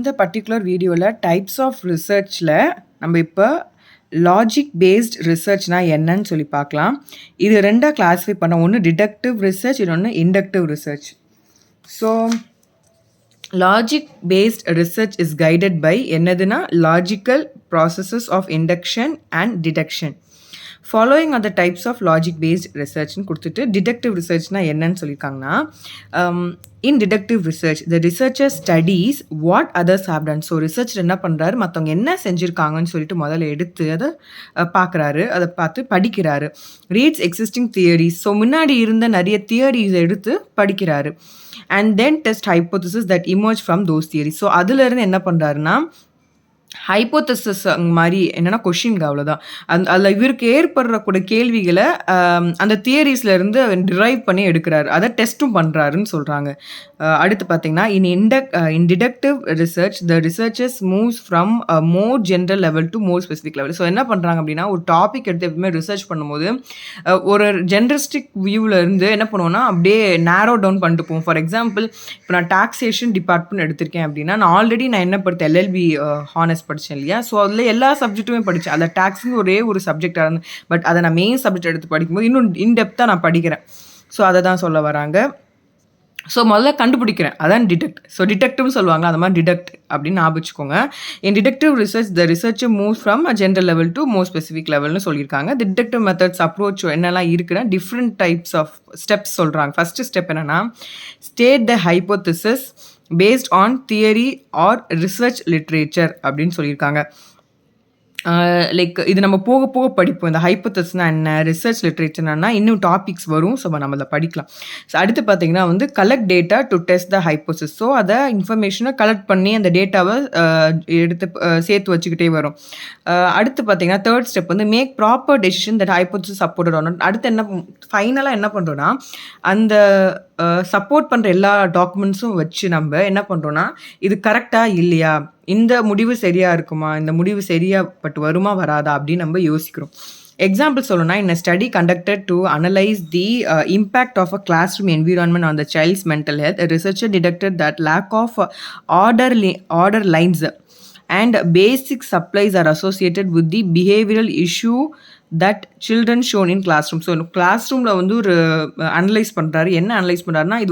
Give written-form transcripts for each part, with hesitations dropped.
இந்த பர்ட்டிகுலர் வீடியோவில் types of ரிசர்ச்சில் நம்ம இப்போ லாஜிக் பேஸ்ட் ரிசர்ச்னா என்னன்னு சொல்லி பார்க்கலாம். இது ரெண்டாக கிளாஸிஃபை பண்ண, ஒன்று டிடக்டிவ் ரிசர்ச், இன்னொன்று inductive research. So logic based research is guided by என்னதுன்னா logical processes of induction and deduction. Following are the types of logic based ரிசர்ச்னு கொடுத்துட்டு டிடக்டிவ் ரிசர்ச்னால் என்னன்னு சொல்லியிருக்காங்கன்னா, in deductive research the researcher studies what others have done. So research என்ன பண்ணுறாரு, மற்றவங்க என்ன செஞ்சுருக்காங்கன்னு சொல்லிட்டு முதல்ல எடுத்து அதை பார்க்குறாரு, அதை பார்த்து படிக்கிறாரு. ரீட்ஸ் எக்ஸிஸ்டிங் தியரிஸ், ஸோ முன்னாடி இருந்த நிறைய தியரிஸ் எடுத்து படிக்கிறாரு. And then test hypothesis that emerge from those theories. So அதுலேருந்து என்ன பண்ணுறாருன்னா ஹைப்போதசிஸ் மாதிரி என்னென்னா கொஷின்ங்க, அவ்வளோதான். அதில் இவருக்கு ஏற்படுறக்கூடிய கேள்விகளை அந்த தியரிஸ்லேருந்து டிரைவ் பண்ணி எடுக்கிறாரு, அதை டெஸ்ட்டும் பண்ணுறாருன்னு சொல்கிறாங்க. அடுத்து பார்த்தீங்கன்னா in deductive research the researchers moves from more general level to more specific level. So என்ன பண்ணுறாங்க அப்படின்னா, ஒரு டாபிக் எடுத்து எப்பவுமே ரிசர்ச் பண்ணும்போது ஒரு ஜென்ரலிஸ்டிக் வியூவில் இருந்து என்ன பண்ணுவோன்னா அப்படியே நேரோ டவுன் பண்ணிட்டு போவோம். ஃபார் எக்ஸாம்பிள், இப்போ நான் டாக்ஸேஷன் டிபார்ட்மெண்ட் எடுத்திருக்கேன் அப்படின்னா, நான் ஆல்ரெடி என்ன படித்தேன், எல்எல்பி ஹானர்ஸ் படித்தேன் இல்லையா. ஸோ அதில் எல்லா சப்ஜெக்ட்டுமே படித்தேன். அதில் டாக்ஸிங் ஒரே ஒரு சப்ஜெக்டாக இருந்து, பட் அதை நான் மெயின் சப்ஜெக்ட் எடுத்து படிக்கும்போது இன்னும் இன்டெப்த்தாக நான் படிக்கிறேன். ஸோ அதை தான் சொல்ல வராங்க. ஸோ முதல்ல கண்டுபிடிக்கிறேன், அதான் டிடெக்ட். ஸோ டிடெக்டிவ்னு சொல்லுவாங்க, அந்த மாதிரி டிடெக்ட் அப்படின்னு ஞாபகிச்சுக்கோங்க. In detective research the research move from a general level to more specific லெவல்னு சொல்லியிருக்காங்க. தி டிடெக்டிவ் மெத்தட்ஸ் அப்ரோச் என்னெல்லாம் இருக்குன்னா டிஃப்ரெண்ட் டைப்ஸ் ஆஃப் ஸ்டெப்ஸ் சொல்கிறாங்க. ஃபஸ்ட்டு ஸ்டெப் என்னென்னா, state the hypothesis based on theory or research literature அப்படின்னு சொல்லியிருக்காங்க. Like இது நம்ம போக போக படிப்போம். இந்த ஹைப்போதசிஸ்னா என்ன, ரிசர்ச் லிட்ரேச்சர்னா இன்னும் டாபிக்ஸ் வரும். ஸோ நம்ம அதை படிக்கலாம். ஸோ அடுத்து பார்த்தீங்கன்னா collect data to test the hypothesis. So அதை இன்ஃபர்மேஷனை கலெக்ட் பண்ணி அந்த டேட்டாவை எடுத்து சேர்த்து வச்சுக்கிட்டே வரும். அடுத்து பார்த்தீங்கன்னா third step make proper decision that hypothesis supported on. அடுத்து என்ன ஃபைனலாக என்ன பண்ணுறோன்னா, அந்த சப்போர்ட் பண்ணுற எல்லா டாக்குமெண்ட்ஸும் வச்சு நம்ம என்ன பண்ணுறோன்னா, இது கரெக்டாக இல்லையா, இந்த முடிவு சரியாக இருக்குமா, இந்த முடிவு சரியாக பட் வருமா வராதா அப்படின்னு நம்ம யோசிக்கிறோம். எக்ஸாம்பிள் சொல்லணும்னா, in a study conducted to analyze the impact of a classroom environment on the child's mental health, a researcher detected that lack of order lines and basic supplies are associated with the behavioral issue that children shown in classroom. So கிளாஸ்ரூமில் ஒரு analyse பண்ணுறாரு. என்ன analyse பண்ணுறாருன்னா, இது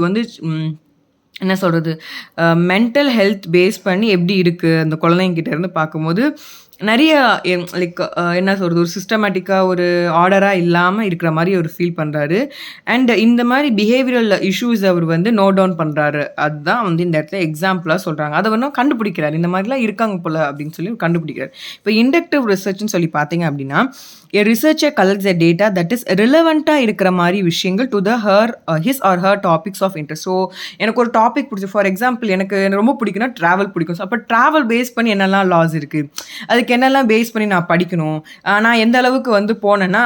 என்ன சொல்கிறது, mental health base பண்ணி எப்படி இருக்குது அந்த குழந்தைங்கிட்ட இருந்து பார்க்கும்போது நிறைய லைக் என்ன சொல்கிறது, ஒரு சிஸ்டமேட்டிக்காக ஒரு ஆர்டராக இல்லாமல் இருக்கிற மாதிரி ஒரு ஃபீல் பண்ணுறாரு. அண்ட் இந்த மாதிரி பிஹேவியரல் இஷ்யூஸ் அவர் நோட் டவுன் பண்ணுறாரு. அதுதான் இந்த இடத்துல எக்ஸாம்பிளாக சொல்கிறாங்க. அதை கண்டுபிடிக்கிறார், இந்த மாதிரிலாம் இருக்காங்க போல் அப்படின்னு சொல்லி கண்டுபிடிக்கிறார். இப்போ இண்டக்டிவ் ரிசர்ச்னு சொல்லி பார்த்தீங்க அப்படின்னா, a researcher collects the data that is relevant-ஆக இருக்கிற மாதிரி விஷயங்கள் to the his or her topics of interest. So எனக்கு ஒரு டாபிக் பிடிச்சி, ஃபார் எக்ஸாம்பிள் எனக்கு ரொம்ப பிடிக்குன்னா ட்ராவல் பிடிக்கும். ஸோ அப்போ ட்ராவல் பேஸ் பண்ணி என்னெல்லாம் லாஸ் இருக்குது, அதுக்கு என்னெல்லாம் பேஸ் பண்ணி நான் படிக்கணும், நான் எந்த அளவுக்கு போனேன்னா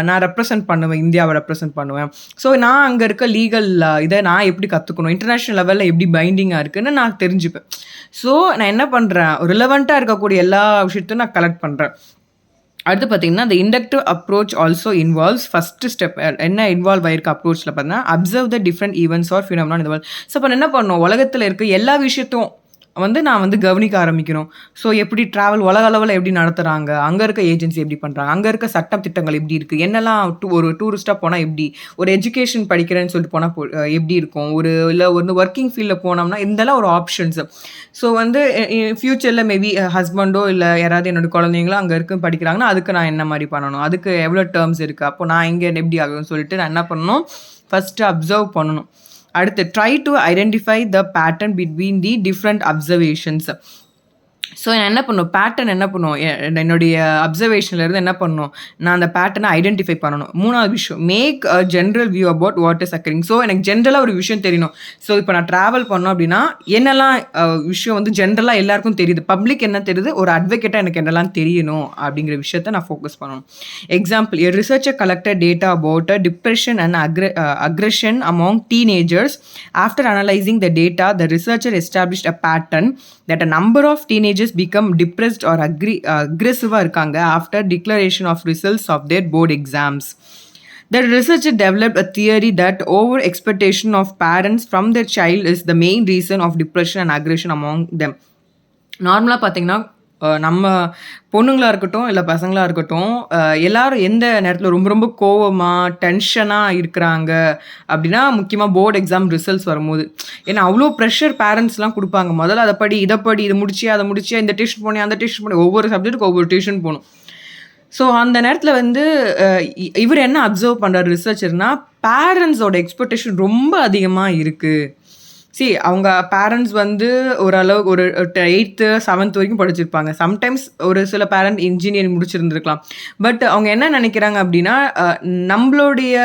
நான் ரெப்ரசன்ட் பண்ணுவேன், இந்தியாவை ரெப்ரசன்ட் பண்ணுவேன். ஸோ நான் அங்கே இருக்க லீகல் இதை நான் எப்படி கற்றுக்கணும், இன்டர்நேஷ்னல் லெவலில் எப்படி பைண்டிங்காக இருக்குதுன்னு நான் தெரிஞ்சுப்பேன். ஸோ நான் என்ன பண்ணுறேன், ரிலவெண்ட்டாக இருக்கக்கூடிய எல்லா விஷயத்தையும் நான் கலெக்ட் பண்ணுறேன். அடுத்து பார்த்தீங்கன்னா, the inductive approach also involves first step என்ன இன்வால்வ் ஆகிருக்க அப்ரோச்சில் பார்த்தீங்கன்னா, observe the different events R phenomena இந்த வேர்ல்ட். ஸோ அப்போ என்ன பண்ணணும், உலகத்தில் இருக்க எல்லா விஷயத்தையும் நான் கவனிக்க ஆரம்பிக்கணும். ஸோ எப்படி ட்ராவல் உலக அளவில் எப்படி நடத்துகிறாங்க, அங்கே இருக்க ஏஜென்சி எப்படி பண்ணுறாங்க, அங்கே இருக்க சட்டம் திட்டங்கள் எப்படி இருக்குது, என்னெல்லாம் ஒரு டூரிஸ்ட்டாக போனால் எப்படி, ஒரு எஜுகேஷன் படிக்கிறேன்னு சொல்லிட்டு போனால் எப்படி இருக்கும், இல்லை ஒர்க்கிங் ஃபீல்டில் போனோம்னா இதெல்லாம் ஒரு ஆப்ஷன்ஸு. ஸோ ஃப்யூச்சரில் மேபி ஹஸ்பண்டோ இல்லை யாராவது என்னோட குழந்தைங்களோ அங்கே இருக்கு படிக்கிறாங்கன்னா அதுக்கு நான் என்ன மாதிரி பண்ணணும், அதுக்கு எவ்வளோ டேர்ம்ஸ் இருக்குது, அப்போ நான் இங்கே எப்படி ஆகும்னு சொல்லிட்டு நான் என்ன பண்ணணும், ஃபஸ்ட்டு அப்சர்வ் பண்ணணும். அடுத்து try to identify the pattern between the different observations. So நான் என்ன பண்ணும், பேட்டர்ன் என்ன பண்ணும், என்னுடைய அப்சர்வேஷன்லேருந்து என்ன பண்ணணும், நான் அந்த பேட்டர்னை ஐடென்டிஃபை பண்ணணும். மூணாவது விஷயம், make a general view about what is occurring. So எனக்கு ஜென்ரலாக ஒரு விஷயம் தெரியணும். ஸோ இப்போ நான் ட்ராவல் பண்ணோம் அப்படின்னா என்னெல்லாம் விஷயம் ஜென்ரலாக எல்லாருக்கும் தெரியுது, பப்ளிக் என்ன தெரியுது, ஒரு அட்வொகேட்டாக எனக்கு என்னெல்லாம் தெரியணும் அப்படிங்கிற விஷயத்த நான் ஃபோக்கஸ் பண்ணணும். Example, a researcher collected data about depression and aggression among teenagers. After analysing the data, the researcher established a pattern that a number of teenagers become depressed or aggressive இருக்காங்க after declaration of results of their board exams. The researcher developed a theory that over expectation of parents from their child is the main reason of depression and aggression among them. நார்மலா பார்த்தீங்கன்னா, நம்ம பொண்ணுங்களா இருக்கட்டும், இல்ல பசங்களா இருக்கட்டும், எல்லாரும் எந்த நேரத்தில ரொம்ப ரொம்ப கோவமா, டென்ஷனா இருக்கிறாங்க அப்டின்னா, முக்கியமா போர்ட் எக்ஸாம் ரிசல்ட்ஸ் வரும்போது. ஏன்னா, அவ்ளோ ப்ரெஷர் பேரண்ட்ஸ்லாம் குடுப்பாங்க. "மொதல்ல அத படி, இத படி, இத முடிச்சியா, அத முடிச்சியா, இந்த டியூஷன் போனியா, அந்த டியூஷன் போனியா" ஒவ்வொரு சப்ஜெக்ட்டுக்கு ஒவ்வொரு டியூஷன் போணும். ஸோ, அந்த நேரத்தில வந்து அ இவரு என்ன அப்சர்வ் பண்றாரு ரிசர்ச்சர்னா, பேரண்ட்ஸோட எக்ஸ்பெக்டேஷன் ரொம்ப அதிகமா இருக்கு. அவங்க பேரண்ட்ஸ் வந்து ஓரளவுக்கு ஒரு 8த், 7த் வரைக்கும் படிச்சிருப்பாங்க. சம்டைம்ஸ் ஒரு சில பேரண்ட் இன்ஜினியரிங் முடிச்சிருந்திருக்கலாம். பட் அவங்க என்ன நெனைக்கிறாங்க அப்டின்னா, நம்பளுடைய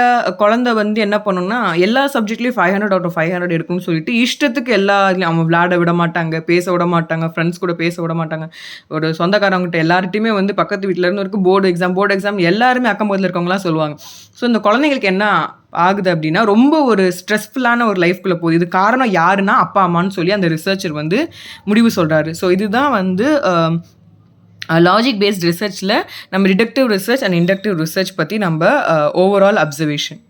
குழந்தை வந்து என்ன பண்ணும்னா, எல்லா சப்ஜெக்ட்லயும் 500 அவுட் ஆஃப் 500 எடுக்கணும்னு சொல்லிட்டு, இஷ்டத்துக்கு எல்லா இதுலயும் அவங்க விளையாட விட மாட்டாங்க, பேச விட மாட்டாங்க, ஃப்ரெண்ட்ஸ் கூட பேச விட மாட்டாங்க. ஒரு சொந்தக்காரவங்ககிட்ட எல்லார்ட்டயுமே வந்து பக்கத்து வீட்ல இருந்து வரைக்கும் போர்டு எக்ஸாம் எல்லாருமே அக்கம் பக்கத்துல இருக்கவங்கலாம் சொல்லுவாங்க. ஸோ இந்த குழந்தைங்களுக்கு என்ன ஆகுது அப்டின்னா, ரொம்ப ஒரு ஸ்ட்ரெஸ்ஃபுல்லான ஒரு லைஃப்குள்ள போகுது. இது காரணம் யாருன்னா, அப்பா, அம்மான்னு சொல்லி அந்த ரிசர்ச்சர் வந்து முடிவு சொல்றாரு. ஸோ இதுதான் வந்து லாஜிக் பேஸ்ட் ரிசர்ச்ல நம்ம deductive research and inductive research பத்தி நம்ப ஓவரால் அப்சர்வேஷன்.